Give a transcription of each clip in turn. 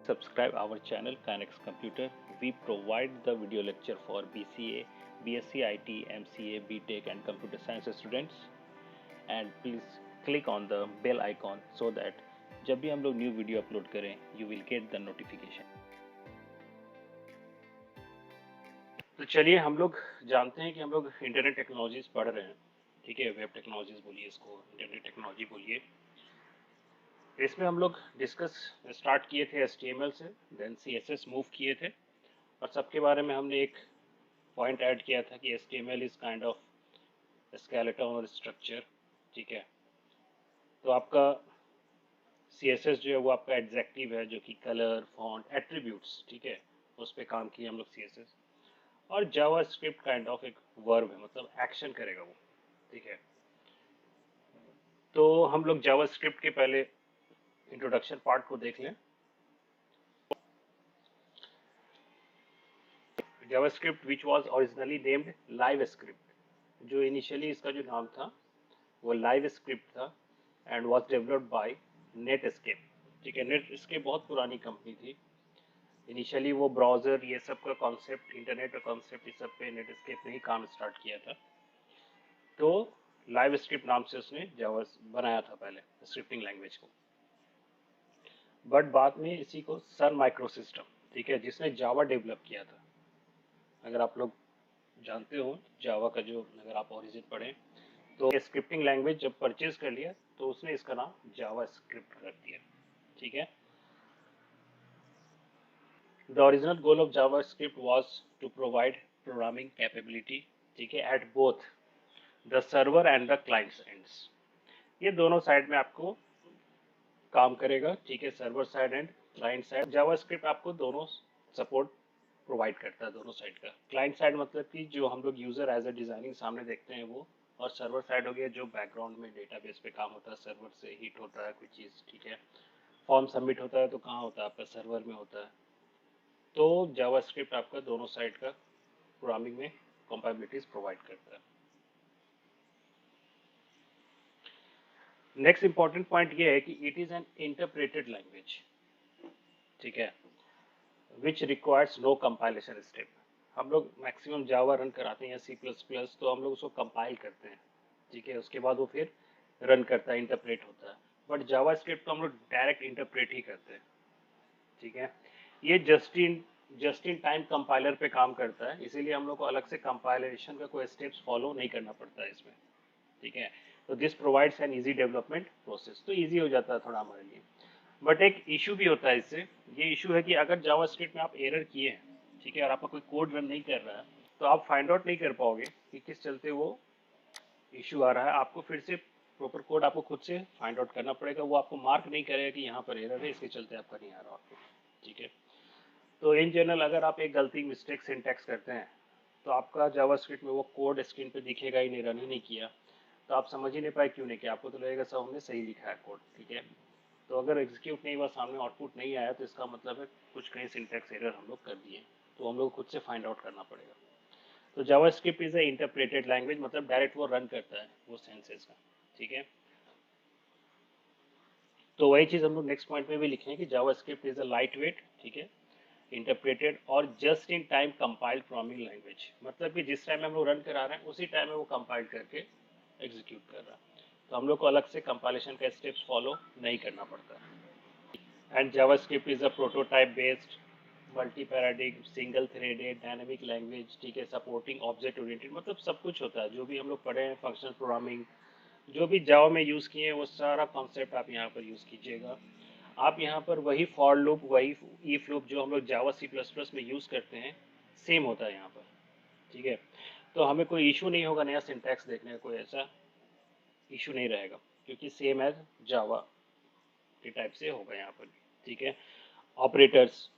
Subscribe our channel Kinex Computer. We provide the video lecture for BCA, BSc IT, MCA, BTech and Computer Science students. And please click on the bell icon so that जब भी हम लोग new video upload करें you will get the notification. तो चलिए हम लोग जानते हैं कि हम लोग इंटरनेट टेक्नोलॉजीज पढ़ रहे हैं, ठीक है, वेब टेक्नोलॉजीज बोलिए इसको, इंटरनेट टेक्नोलॉजी बोलिए. इसमें हम लोग डिस्कस स्टार्ट किए थे HTML से, देन CSS मूव किए थे और सबके बारे में हमने एक पॉइंट ऐड किया था कि HTML is kind of skeleton और स्ट्रक्चर, ठीक है. तो आपका CSS जो है वो आपका एडजेक्टिव है जो कि कलर, फॉन्ट, एट्रीब्यूट्स, ठीक है, उस पर काम किए हम लोग CSS. और जावास्क्रिप्ट काइंड ऑफ एक वर्ब है, मतलब एक्शन करेगा वो, ठीक है. तो हम लोग जावास्क्रिप्ट के पहले इंट्रोडक्शन पार्ट को देख लें. JavaScript which was originally named LiveScript, जो इनिशियली इसका जो नाम था वो लाइवस्क्रिप्ट था and was developed by Netscape, ठीक है. नेटस्केप बहुत पुरानी कंपनी थी. इनिशियली वो ब्राउजर ये सब का कॉन्सेप्ट, इंटरनेट का कॉन्सेप्ट, इस सब पे नेटस्केप ने ही काम स्टार्ट किया था. तो लाइवस्क्रिप्ट नाम से उसने जावा बनाया था पहले स्क्रिप्टिंग लैंग्वेज को. बट बाद में इसी को सन माइक्रोसिस्टम, ठीक है, जिसने जावा डेवलप किया था. अगर आप लोग जानते हो जावा का जो, अगर आप ओरिजिन पढ़ें तो स्क्रिप्टिंग लैंग्वेज जब परचेज कर लिया तो उसने इसका नाम जावा स्क्रिप्ट कर दिया, ठीक है. The original goal of JavaScript was to provide programming capability, ठीक है, at both the server and the clients ends. ये दोनों साइड में आपको काम करेगा, ठीक है, server side and client side. JavaScript आपको दोनों सपोर्ट प्रोवाइड करता है, दोनों साइड का. क्लाइंट साइड मतलब कि जो हम लोग यूजर एज अ डिजाइनिंग सामने देखते हैं वो, और सर्वर साइड हो गया जो बैकग्राउंड में डेटाबेस पे काम होता है, सर्वर से हिट होता है कोई चीज़, ठीक है. फॉर्म सबमिट होता है तो कहाँ होता है, आपका सर्वर में होता है. तो जावास्क्रिप्ट आपका दोनों साइड का प्रोग्रामिंग में कंपैटिबिलिटीज प्रोवाइड करता है. नेक्स्ट इंपॉर्टेंट पॉइंट ये है कि it is an interpreted language, ठीक है, which requires no compilation step. हम लोग मैक्सिमम जावा रन कराते हैं या C++, तो हम लोग उसको कंपाइल करते हैं, ठीक है, उसके बाद वो फिर रन करता है, इंटरप्रेट होता है. बट जावास्क्रिप्ट तो हम लोग डायरेक्ट इंटरप्रेट ही करते हैं, ठीक है. ये जस्ट इन टाइम कंपाइलर पे काम करता है, इसीलिए हम लोग को अलग से कंपाइलेशन का कोई स्टेप्स फॉलो नहीं करना पड़ता है इसमें, ठीक है. तो this provides an easy development process, तो इजी हो जाता है थोड़ा हमारे लिए. बट एक इशू भी होता है इससे. ये इशू है कि अगर जावास्क्रिप्ट में आप एरर किए हैं, ठीक है, और आपका कोई कोड रन नहीं कर रहा है, तो आप फाइंड आउट नहीं कर पाओगे कि किस चलते वो इशू आ रहा है. आपको फिर से प्रॉपर कोड आपको खुद से फाइंड आउट करना पड़ेगा. वो आपको मार्क नहीं करेगा कि यहाँ पर एरर है, इसके चलते आपका नहीं आ रहा आपको, ठीक है. तो इन जनरल अगर आप एक गलती, मिस्टेक, सिंटैक्स करते हैं तो आपका जावास्क्रिप्ट में वो कोड स्क्रीन पे दिखेगा ही नहीं, रन ही नहीं किया, तो आप समझ ही नहीं पाए क्यों नहीं किया. आपको तो लगेगा सब हमने सही लिखा है कोड, ठीक है. तो अगर एग्जीक्यूट नहीं हुआ, सामने आउटपुट नहीं आया, तो इसका मतलब है कुछ कहीं सिंटैक्स एरर हम लोग कर दिए, तो हम लोग खुद से फाइंड आउट करना पड़ेगा. तो JavaScript is a interpreted language, मतलब डायरेक्ट वो रन करता है वो सेंसेस का, ठीक है. तो वही चीज़ हम लोग नेक्स्ट पॉइंट में भी लिखे हैं कि JavaScript is a light weight, ठीक है, इंटरप्रेटेड और just in time compiled programming language. मतलब कि जिस टाइम हम लोग रन करा रहे हैं उसी टाइम में वो कंपाइल करके एग्जीक्यूट कर रहा है, तो हम लोग को अलग से कंपाइलेशन का स्टेप्स फॉलो नहीं करना पड़ता. And JavaScript is a prototype based multi paradigm single threaded dynamic language, ठीक है, सपोर्टिंग ऑब्जेक्ट ओरिएंटेड. मतलब सब कुछ होता है जो भी हम लोग पढ़े हैं, फंक्शनल प्रोग्रामिंग जो भी जावा में यूज़ किए हैं वो सारा कॉन्सेप्ट आप यहाँ पर यूज़ कीजिएगा. आप यहाँ पर वही फॉर लूप, वही इफ लूप जो हम लोग जावा C++ में यूज़ करते हैं, सेम होता है यहाँ पर, ठीक है. तो हमें कोई इशू नहीं होगा नया सिंटैक्स देखने का, कोई ऐसा इशू नहीं रहेगा, क्योंकि सेम एज जावा के टाइप से होगा यहाँ पर, ठीक है. ऑपरेटर्स,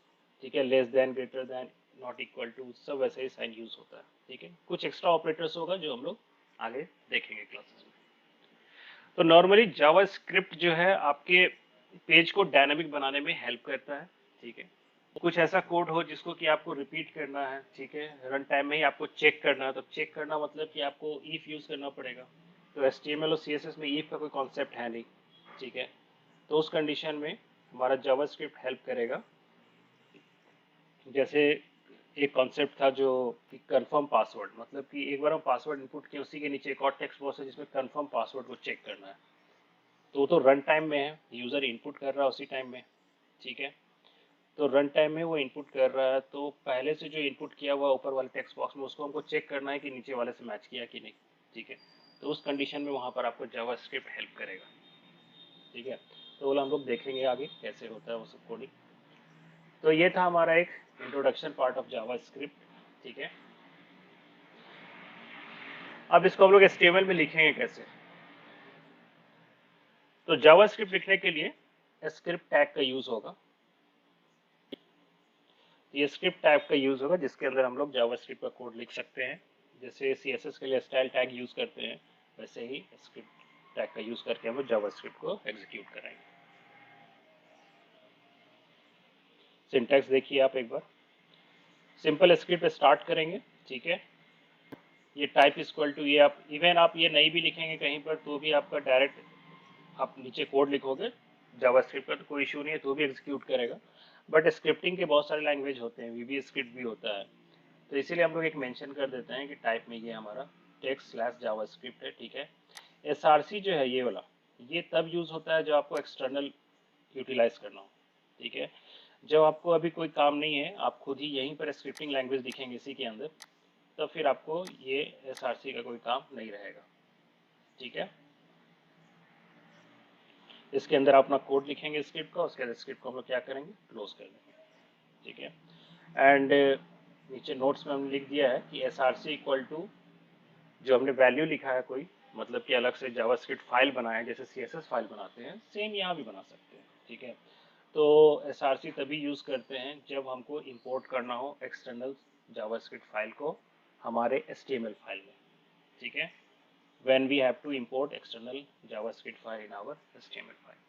ठीक है, less than, greater than, not equal to, सब वैसे ही साइन यूज होता है, ठीक है. कुछ एक्स्ट्रा ऑपरेटर्स होगा जो हम लोग आगे देखेंगे क्लासेस में. तो नॉर्मली जावास्क्रिप्ट जो है आपके पेज को डायनामिक बनाने में हेल्प करता है, ठीक है. कुछ ऐसा कोड हो जिसको कि आपको रिपीट करना है, ठीक है, रन टाइम में ही आपको चेक करना है, तो चेक करना मतलब कि आपको इफ यूज करना पड़ेगा. तो HTML और CSS में इफ का कोई कॉन्सेप्ट है नहीं, ठीक है. तो उस कंडीशन में हमारा जावास्क्रिप्ट हेल्प करेगा जैसे एक कॉन्सेप्ट था जो कि कंफर्म पासवर्ड, मतलब कि एक बार हम पासवर्ड इनपुट किए उसी के नीचे एक और टेक्स्ट बॉक्स है जिसमें कंफर्म पासवर्ड को चेक करना है। तो रन टाइम में है, यूजर इनपुट कर रहा है उसी टाइम में, ठीक है। तो रन टाइम में वो इनपुट कर रहा है, तो पहले से जो इनपुट किया हुआ ऊपर वाले टेक्स्ट बॉक्स में उसको हमको चेक करना है कि नीचे वाले से मैच किया कि नहीं, ठीक है। तो उस कंडीशन में वहां पर आपको जावास्क्रिप्ट हेल्प करेगा, ठीक है। तो वो हम लोग देखेंगे आगे कैसे होता है वो सब कोडिंग। तो ये था हमारा एक इंट्रोडक्शन पार्ट ऑफ जावास्क्रिप्ट, ठीक है। अब इसको हम लोग HTML में लिखेंगे कैसे। तो जावास्क्रिप्ट लिखने के लिए स्क्रिप्ट टैग का यूज होगा। ये स्क्रिप्ट टैग का यूज होगा जिसके अंदर हम लोग जावास्क्रिप्ट का कोड लिख सकते हैं। जैसे CSS के लिए स्टाइल टैग यूज करते हैं, वैसे ही स्क्रिप्ट टैग का यूज करके हम लोग जावास्क्रिप्ट को एग्जीक्यूट करेंगे। सिंटैक्स देखिए आप एक बार। सिंपल स्क्रिप्ट स्टार्ट करेंगे, ठीक है। ये टाइप इक्वल टू, ये आप इवन आप ये नहीं भी लिखेंगे कहीं पर तो भी आपका डायरेक्ट आप नीचे कोड लिखोगे जावास्क्रिप्ट का तो कोई इशू नहीं है, तो भी एग्जीक्यूट करेगा। बट स्क्रिप्टिंग के बहुत सारे लैंग्वेज होते हैं, VB स्क्रिप्ट भी होता है, तो इसीलिए हम लोग एक मेंशन कर देते हैं कि टाइप में ये हमारा टेक्स्ट स्लैश जावास्क्रिप्ट है, ठीक है। SRC जो है ये वाला, ये तब यूज होता है जब आपको एक्सटर्नल यूटिलाइज करना हो, ठीक है। जब आपको अभी कोई काम नहीं है, आप खुद ही यहीं पर स्क्रिप्टिंग लैंग्वेज दिखेंगे इसी के अंदर, तो फिर आपको ये SRC का कोई काम नहीं रहेगा, ठीक है। इसके अंदर आप अपना कोड लिखेंगे स्क्रिप्ट का, उसके बाद स्क्रिप्ट को हम लोग क्या करेंगे, क्लोज कर देंगे, ठीक है। एंड नीचे नोट्स में हमने लिख दिया है कि SRC इक्वल टू, जो हमने वैल्यू लिखा है कोई, मतलब कि अलग से जावास्क्रिप्ट फाइल बनाए जैसे CSS फाइल बनाते हैं, सेम यहाँ भी बना सकते हैं, ठीक है। तो SRC तभी यूज करते हैं जब हमको इंपोर्ट करना हो एक्सटर्नल जावास्क्रिप्ट फाइल को हमारे HTML फाइल में, ठीक है। when we have to import external JavaScript file in our HTML file।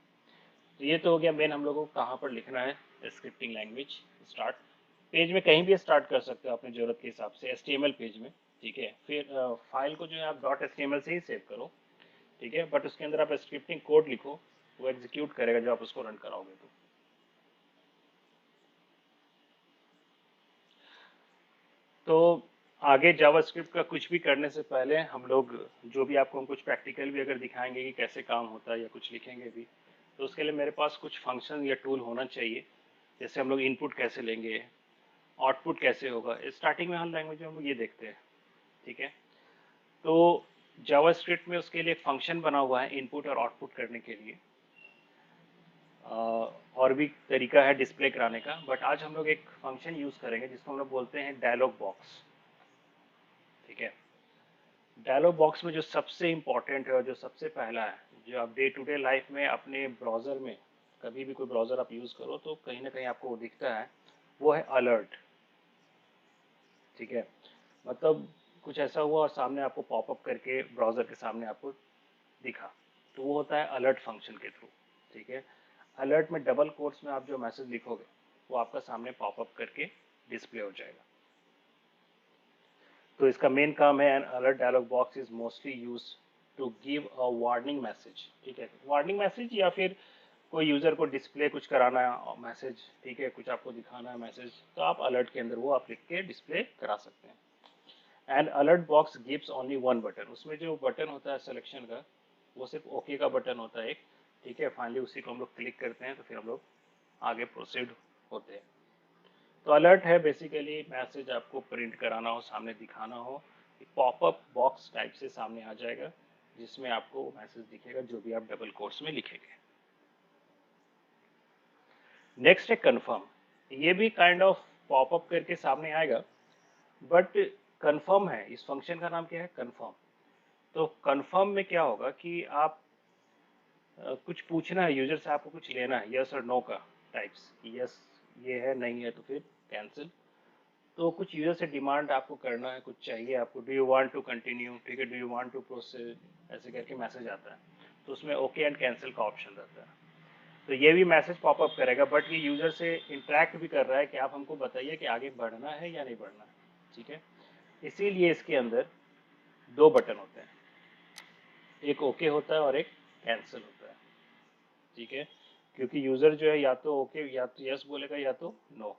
तो ये तो हो गया मेन हम लोगों को कहाँ पर लिखना है स्क्रिप्टिंग लैंग्वेज। स्टार्ट पेज में कहीं भी स्टार्ट कर सकते हो अपने जरूरत के हिसाब से, HTML पेज में, ठीक है। फिर फाइल को जो है आप .html से ही सेव करो, ठीक है। बट उसके अंदर आप स्क्रिप्टिंग कोड लिखो, वो एग्जीक्यूट करेगा जब आप उसको रन कराओगे तो आगे जावास्क्रिप्ट का कुछ भी करने से पहले हम लोग जो भी आपको हम कुछ प्रैक्टिकल भी अगर दिखाएंगे कि कैसे काम होता है या कुछ लिखेंगे भी, तो उसके लिए मेरे पास कुछ फंक्शन या टूल होना चाहिए। जैसे हम लोग इनपुट कैसे लेंगे, आउटपुट कैसे होगा, स्टार्टिंग में हर लैंग्वेज में हम लोग ये देखते हैं, ठीक है। तो जावास्क्रिप्ट में उसके लिए एक फंक्शन बना हुआ है इनपुट और आउटपुट करने के लिए। और भी तरीका है डिस्प्ले कराने का, बट आज हम लोग एक फंक्शन यूज करेंगे जिसको हम लोग बोलते हैं डायलॉग बॉक्स, ठीक है। डायलॉग बॉक्स में जो सबसे इम्पोर्टेंट है और जो सबसे पहला है, जो आप डे टू डे लाइफ में अपने ब्राउज़र में कभी भी कोई ब्राउज़र आप यूज़ करो तो कहीं ना कहीं आपको वो दिखता है, वो है अलर्ट, ठीक है। मतलब कुछ ऐसा हुआ और सामने आपको पॉपअप करके ब्राउज़र के सामने आपको दिखा, तो वो होता है अलर्ट फंक्शन के थ्रू, ठीक है। अलर्ट में डबल कोट्स में आप जो मैसेज लिखोगे वो आपका सामने पॉपअप करके डिस्प्ले हो जाएगा। तो इसका मेन काम है, an alert dialog box is mostly use to give a warning message, ठीक है। वार्निंग मैसेज या फिर कोई यूजर को डिस्प्ले कुछ कराना है मैसेज, ठीक है, कुछ आपको दिखाना है मैसेज, तो आप अलर्ट के अंदर वो आप लिख के डिस्प्ले करा सकते हैं। And alert box gives only one button, उसमें जो बटन होता है सिलेक्शन का वो सिर्फ ओके का बटन होता है एक, ठीक है। फाइनली उसी को हम लोग क्लिक करते हैं तो फिर हम लोग आगे प्रोसीड होते हैं। तो अलर्ट है बेसिकली मैसेज आपको प्रिंट कराना हो, सामने दिखाना हो, पॉपअप बॉक्स टाइप से सामने आ जाएगा जिसमें आपको मैसेज दिखेगा जो भी आप डबल कोट्स में लिखेंगे। नेक्स्ट है कंफर्म, ये भी काइंड ऑफ पॉपअप करके सामने आएगा, बट कंफर्म है, इस फंक्शन का नाम क्या है, कंफर्म। तो कंफर्म में क्या होगा कि आप कुछ पूछना है यूजर से, आपको कुछ लेना है यस और नो का टाइप्स, यस ये है, नहीं है तो फिर कैंसिल। तो कुछ यूजर से डिमांड आपको करना है, कुछ चाहिए आपको, do you want to continue, ठीक है, do you want to proceed, ऐसे करके मैसेज आता है। तो उसमें ओके एंड कैंसिल का ऑप्शन रहता है। तो ये भी मैसेज पॉपअप करेगा, बट ये यूजर से इंटरेक्ट भी कर रहा है कि आप हमको बताइए कि आगे बढ़ना है या नहीं बढ़ना है, ठीक है। इसीलिए इसके अंदर दो बटन होते हैं, एक ओके होता है और एक कैंसिल होता है, ठीक है। क्योंकि यूजर जो है या तो ओके या तो यस बोलेगा या तो नो।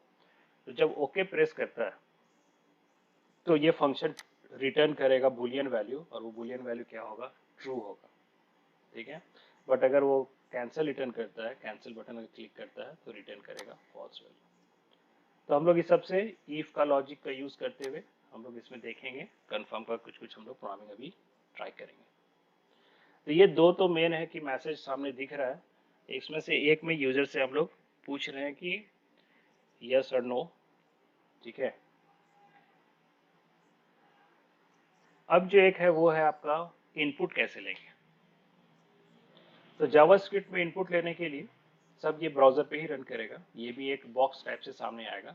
तो जब ओके प्रेस करता है तो ये फंक्शन रिटर्न करेगा बुलियन वैल्यू, और वो बुलियन वैल्यू क्या होगा, ट्रू होगा, ठीक है। बट अगर वो कैंसिल रिटर्न करता है, कैंसिल बटन अगर क्लिक करता है तो रिटर्न करेगा फॉल्स वैल्यू। तो हम लोग इस सबसे इफ का लॉजिक का यूज करते हुए हम लोग इसमें देखेंगे, कंफर्म का कुछ कुछ हम लोग प्रोग्रामिंग अभी ट्राई करेंगे। तो ये दो तो मेन है कि मैसेज सामने दिख रहा है, इसमें से एक में यूजर से हम लोग पूछ रहे हैं कि यस और नो, ठीक है। अब जो एक है वो है आपका इनपुट कैसे लेंगे। तो जावास्क्रिप्ट में इनपुट लेने के लिए सब ये ब्राउजर पे ही रन करेगा, ये भी एक बॉक्स टाइप से सामने आएगा।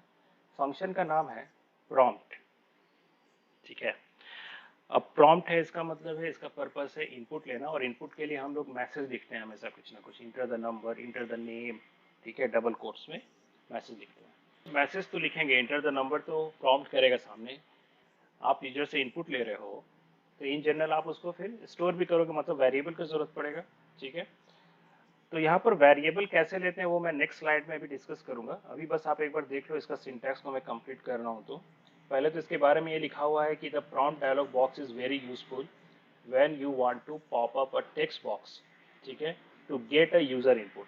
फंक्शन का नाम है प्रॉम्प्ट, ठीक है। अब प्रॉम्प्ट है, इसका मतलब है, इसका पर्पस है इनपुट लेना, और इनपुट के लिए हम लोग मैसेज लिखते हैं हमेशा कुछ ना कुछ, enter the number, enter the name, ठीक है, डबल कोट्स में मैसेज लिखते हैं। मैसेज तो लिखेंगे, इंटर द नंबर तो प्रॉम्प्ट करेगा सामने। आप यूजर से इनपुट ले रहे हो तो इन जनरल आप उसको फिर स्टोर भी करोगे, मतलब वेरिएबल की जरूरत पड़ेगा, ठीक है। तो यहाँ पर वेरिएबल कैसे लेते हैं वो मैं नेक्स्ट स्लाइड में भी डिस्कस करूंगा, अभी बस आप एक बार देख लो इसका सिंटैक्स को मैं कंप्लीट कर रहा हूँ। तो पहले तो इसके बारे में ये लिखा हुआ है कि the prompt dialog box is very useful when you want to pop up a text box, ठीक है, to get a user input.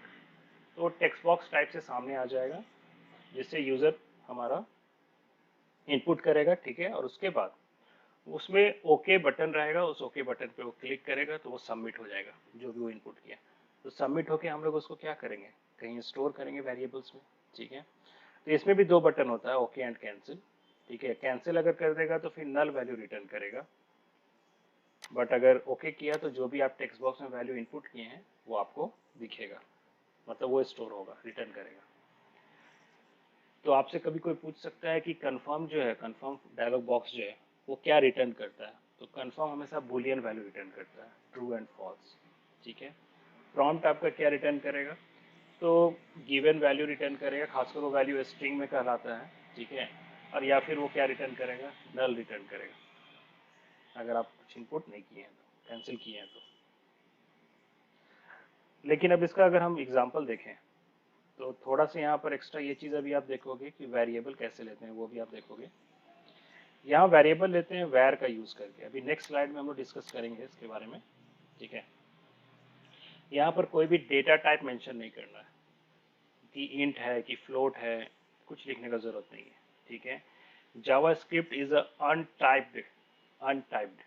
तो टेक्स्ट बॉक्स टाइप से सामने आ जाएगा जिससे यूजर हमारा इनपुट करेगा, ठीक है, और उसके बाद उसमें ओके बटन रहेगा, उस ओके बटन पे वो क्लिक करेगा तो वो सबमिट हो जाएगा जो भी वो इनपुट किया। तो सबमिट होके हम लोग उसको क्या करेंगे, कहीं स्टोर करेंगे वेरिएबल्स में, ठीक है। तो इसमें भी दो बटन होता है, ओके एंड कैंसिल, ठीक है। कैंसिल अगर कर देगा तो फिर नल वैल्यू रिटर्न करेगा, बट अगर ओके किया तो जो भी आप टेक्स्ट बॉक्स में वैल्यू इनपुट किए हैं वो आपको दिखेगा, मतलब वो स्टोर होगा, रिटर्न करेगा। तो आपसे कभी कोई पूछ सकता है कि कंफर्म जो है, कंफर्म डायलॉग बॉक्स जो है वो क्या रिटर्न करता है। तो कंफर्म हमेशा बुलियन वैल्यू रिटर्न करता है, ट्रू एंड फॉल्स, ठीक है। प्रॉम्प्ट आपका क्या रिटर्न करेगा, तो गिवन वैल्यू रिटर्न करेगा, खासकर वो वैल्यू स्ट्रिंग में कहलाता है, ठीक है। और या फिर वो क्या रिटर्न करेगा, नल रिटर्न करेगा अगर आप कुछ इनपुट नहीं किए हैं तो, कैंसिल किए हैं तो। लेकिन अब इसका अगर हम एग्जाम्पल देखें तो थोड़ा सा यहाँ पर एक्स्ट्रा ये चीज़ अभी आप देखोगे कि वेरिएबल कैसे लेते हैं वो भी आप देखोगे। यहाँ वेरिएबल लेते हैं वैर का यूज करके, अभी नेक्स्ट स्लाइड में हम लोग डिस्कस करेंगे इसके बारे में, ठीक है। यहाँ पर कोई भी डेटा टाइप मेंशन नहीं करना है कि इंट है कि फ्लोट है, कुछ लिखने का जरूरत नहीं है, ठीक है। जावास्क्रिप्ट इज अनटाइप्ड, अनटाइप्ड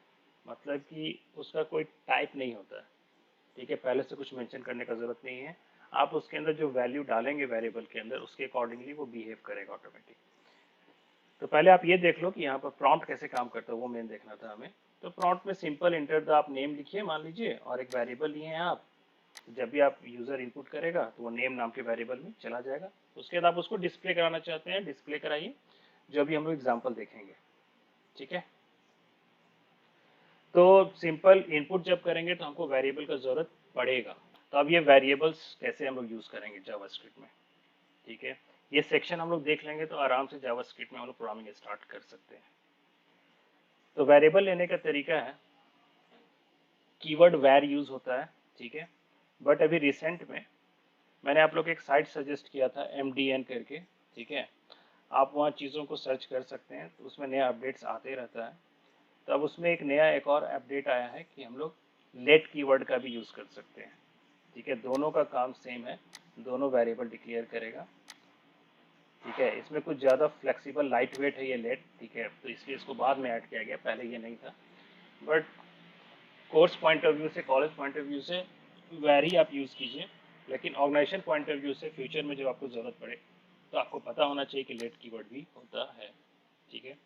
मतलब कि उसका कोई टाइप नहीं होता है, ठीक है। पहले से कुछ मेंशन करने का जरूरत नहीं है, आप उसके अंदर जो वैल्यू डालेंगे वेरिएबल के अंदर उसके अकॉर्डिंगली वो बिहेव करेगा ऑटोमेटिक। तो पहले आप ये देख लो कि यहाँ पर प्रॉम्प्ट कैसे काम करता है, वो मेन देखना था हमें। तो प्रॉम्प्ट में सिंपल इंटर द आप नेम लिखिए मान लीजिए, और एक वेरिएबल लिए हैं आप, जब भी आप यूजर इनपुट करेगा तो वो नेम नाम के वेरिएबल में चला जाएगा। उसके बाद आप उसको डिस्प्ले कराना चाहते हैं, डिस्प्ले कराइए, जो भी हम लोग एग्जाम्पल देखेंगे, ठीक है। तो सिंपल इनपुट जब करेंगे तो हमको वेरिएबल का जरूरत पड़ेगा। तो अब ये वेरिएबल्स कैसे हम लोग यूज करेंगे जावास्क्रिप्ट में, ठीक है। ये सेक्शन हम लोग देख लेंगे तो आराम से जावास्क्रिप्ट में हम लोग प्रोग्रामिंग स्टार्ट कर सकते हैं। तो वेरिएबल लेने का तरीका है, कीवर्ड वैर यूज होता है, ठीक है। बट अभी रिसेंट में मैंने आप लोग को एक साइट सजेस्ट किया था MDN करके, ठीक है। आप वहाँ चीज़ों को सर्च कर सकते हैं, तो उसमें नया अपडेट्स आते रहता है। तो अब उसमें एक और अपडेट आया है कि हम लोग लेट कीवर्ड का भी यूज़ कर सकते हैं, ठीक है। दोनों का काम सेम है, दोनों वेरिएबल डिक्लेयर करेगा, ठीक है। इसमें कुछ ज़्यादा फ्लेक्सिबल लाइट वेट है ये लेट, ठीक है, तो इसलिए इसको बाद में ऐड किया गया, पहले ये नहीं था। But course point of view से, कॉलेज पॉइंट ऑफ व्यू से वेरी आप यूज़ कीजिए, लेकिन ऑर्गेनाइजेशन पॉइंट ऑफ व्यू से फ्यूचर में जब आपको ज़रूरत पड़े तो आपको पता होना चाहिए कि लेट कीवर्ड भी होता है, ठीक है।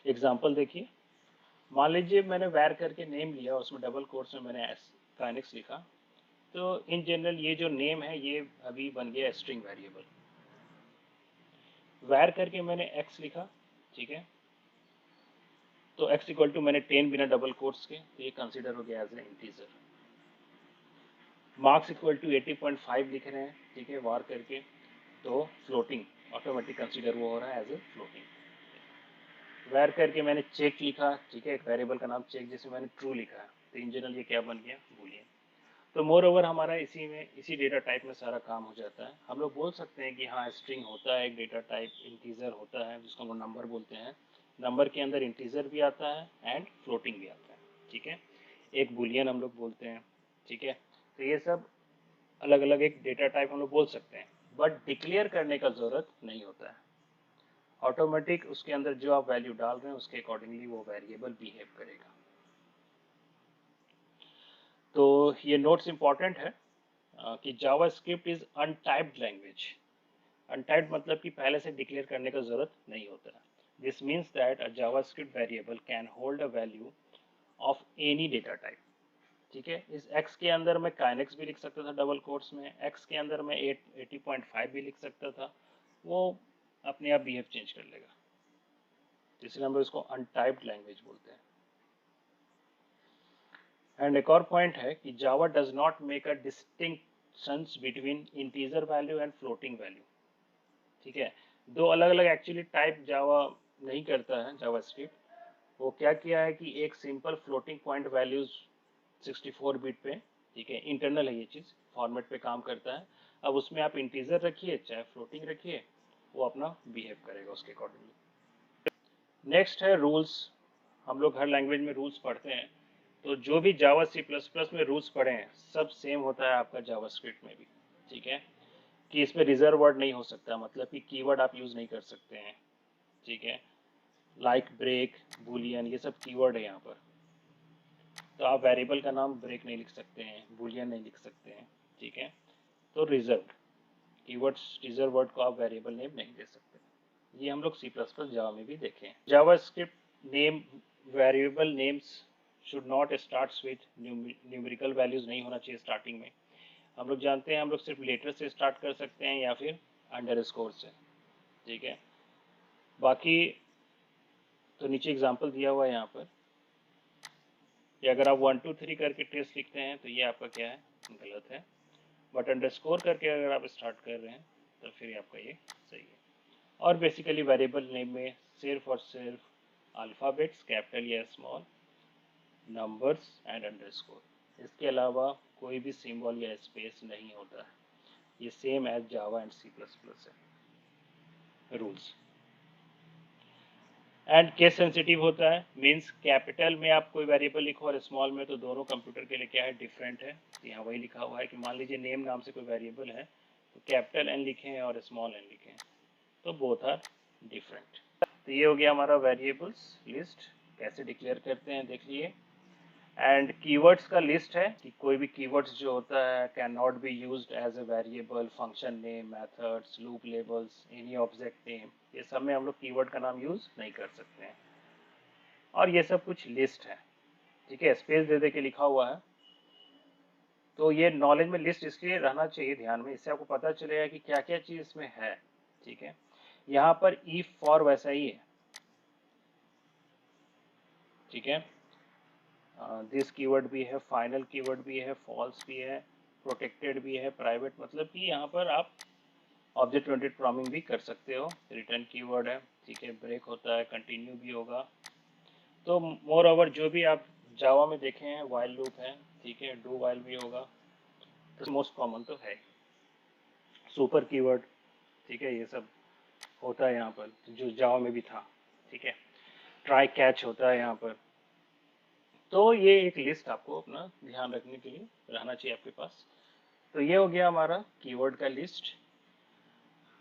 एग्जांपल देखिए, मान लीजिए मैंने वैर करके नेम लिया, उसमें डबल कोट्स में मैंने काइनेक्स लिखा। तो इन जनरल ये जो नेम है ये अभी बन गया स्ट्रिंग वेरिएबल। वैर करके मैंने एक्स लिखा, ठीक है, तो एक्स इक्वल टू मैंने 10 बिना डबल कोट्स के, तो ये कंसिडर हो गया as a integer. Marks equal to 80.5 लिख रहे हैं, ठीक है, वार करके, तो फ्लोटिंग ऑटोमेटिक कंसीडर वो हो रहा है एज ए फ्लोटिंग। वैर करके मैंने चेक लिखा, ठीक है, एक वेरिएबल का नाम चेक, जिसमें मैंने ट्रू लिखा है, तो इन जनरल ये क्या बन गया, बूलियन। तो मोर ओवर हमारा इसी डेटा टाइप में सारा काम हो जाता है। हम लोग बोल सकते हैं कि हाँ स्ट्रिंग होता है एक डेटा टाइप, इंटीजर होता है जिसको हम लोग नंबर बोलते हैं। नंबर के अंदर इंटीजर भी आता है एंड फ्लोटिंग भी आता है, ठीक है। एक बुलियन हम लोग बोलते हैं, ठीक है। तो ये सब अलग अलग एक डेटा टाइप हम लोग बोल सकते हैं, बट डिक्लेयर करने का जरूरत नहीं होता है। ऑटोमेटिक उसके अंदर जो आप वैल्यू डाल रहे हैं उसके अकॉर्डिंगली वो वेरिएबल बिहेव करेगा। तो ये नोट्स इंपॉर्टेंट है कि JavaScript is untyped language. Untyped मतलब कि पहले से डिक्लेयर करने का जरूरत नहीं होता। This means that a JavaScript variable can hold a value of any data type, ठीक है। इस x के अंदर मैं काइनेक्स भी लिख सकता था डबल कोट्स में, x के अंदर मैं 80.5 भी लिख सकता था, वो अपने आप बिहेव चेंज कर लेगा। इसलिए हम लोग इसको अनटाइप्ड लैंग्वेज बोलते हैं। एंड एक और पॉइंट है कि Java does not make a distinctions between integer value and floating value, ठीक है। दो अलग अलग एक्चुअली टाइप जावा नहीं करता है जावास्क्रिप्ट। वो क्या किया है कि एक simple floating point values 64 bit पे, ठीक है, इंटरनल है ये चीज़, फॉर्मेट पे काम करता है। अब उसमें आप इंटीजर रखिए चाहे फ्लोटिंग रखिए, वो अपना बिहेव करेगा उसके अकॉर्डिंगली। नेक्स्ट है रूल्स। हम लोग हर लैंग्वेज में रूल्स पढ़ते हैं, तो जो भी जावा सी प्लस प्लस में रूल्स पढ़े हैं सब सेम होता है आपका जावास्क्रिप्ट में भी, ठीक है। कि इसमें रिजर्व वर्ड नहीं हो सकता, मतलब कि कीवर्ड आप यूज़ नहीं कर सकते हैं, ठीक है। लाइक ब्रेक, बुलियन, ये सब कीवर्ड है यहाँ पर। तो आप वेरिएबल का नाम ब्रेक नहीं लिख सकते हैं, बुलियन नहीं लिख सकते हैं, ठीक है। तो रिजर्व कीवर्ड्स, रिजर्व वर्ड को आप वेरिएबल नेम नहीं दे सकते। ये हम लोग सी प्लस प्लस जावा में भी देखे हैं। JavaScript name variable names should not starts with numerical values, नहीं होना चाहिए स्टार्टिंग में। हम लोग जानते हैं हम लोग सिर्फ लेटर से स्टार्ट कर सकते हैं या फिर अंडरस्कोर से, ठीक है। बाकी तो नीचे एग्जांपल दिया हुआ है यहाँ पर कि अगर आप 1 2 3 करके टेस्ट लिखते हैं तो ये आपका क्या है, गलत है। बट अंडरस्कोर करके अगर आप स्टार्ट कर रहे हैं तो फिर आपका ये सही है। और बेसिकली वेरिएबल नेम में सिर्फ और सिर्फ अल्फ़ाबेट्स, कैपिटल या स्मॉल, नंबर्स एंड अंडरस्कोर, इसके अलावा कोई भी सिंबल या स्पेस नहीं होता है। ये same as Java and C plus plus है रूल्स। एंड केस सेंसिटिव होता है, मीन्स कैपिटल में आप कोई वेरिएबल लिखो और स्मॉल में, तो दोनों कंप्यूटर के लिए क्या है, डिफरेंट है। तो यहाँ वही लिखा हुआ है कि मान लीजिए नेम नाम से कोई वेरिएबल है, तो कैपिटल एन लिखें और स्मॉल एन लिखें, तो बोथ आर डिफरेंट। तो ये हो गया हमारा वेरिएबल्स लिस्ट, कैसे डिक्लेयर करते हैं देख लिए। एंड कीवर्ड्स का लिस्ट है कि कोई भी कीवर्ड्स जो होता है can not be used as a variable, function name, methods, loop labels, any object name, ये सब में हम लोग कीवर्ड का नाम यूज नहीं कर सकते हैं। और ये सब कुछ लिस्ट है, ठीक है, स्पेस दे दे के लिखा हुआ है। तो ये नॉलेज में लिस्ट इसलिए रहना चाहिए ध्यान में, इससे आपको पता चलेगा कि क्या क्या चीज इसमें है, ठीक है। यहाँ पर इफ फॉर वैसा ही है, ठीक है। दिस कीवर्ड भी है, फाइनल कीवर्ड भी है, फॉल्स भी है, प्रोटेक्टेड भी है, प्राइवेट, मतलब कि यहाँ पर आप ऑब्जेक्ट ओरिएंटेड प्रोग्रामिंग भी कर सकते हो। रिटर्न कीवर्ड है, ठीक है, ब्रेक होता है, कंटिन्यू भी होगा। तो मोर ओवर जो भी आप जावा में देखे हैं, वाइल लूप है, ठीक है, डू वाइल भी होगा, तो मोस्ट कॉमन तो है। सुपर कीवर्ड, ठीक है, ये सब होता है यहाँ पर जो जावा में भी था, ठीक है। ट्राई कैच होता है यहाँ पर। तो ये एक लिस्ट आपको अपना ध्यान रखने के लिए रहना चाहिए आपके पास। तो ये हो गया हमारा कीवर्ड का लिस्ट।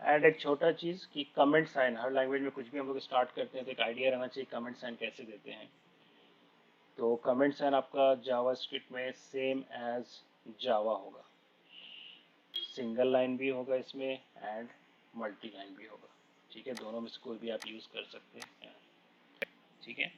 एंड एक छोटा चीज़ कि कमेंट साइन, हर लैंग्वेज में कुछ भी हम लोग स्टार्ट करते हैं तो एक आइडिया रहना चाहिए कमेंट साइन कैसे देते हैं। तो कमेंट साइन आपका जावास्क्रिप्ट में सेम एज जावा होगा, सिंगल लाइन भी होगा इसमें एंड मल्टी लाइन भी होगा, ठीक है। दोनों में से कोई भी आप यूज़ कर सकते हैं, ठीक है।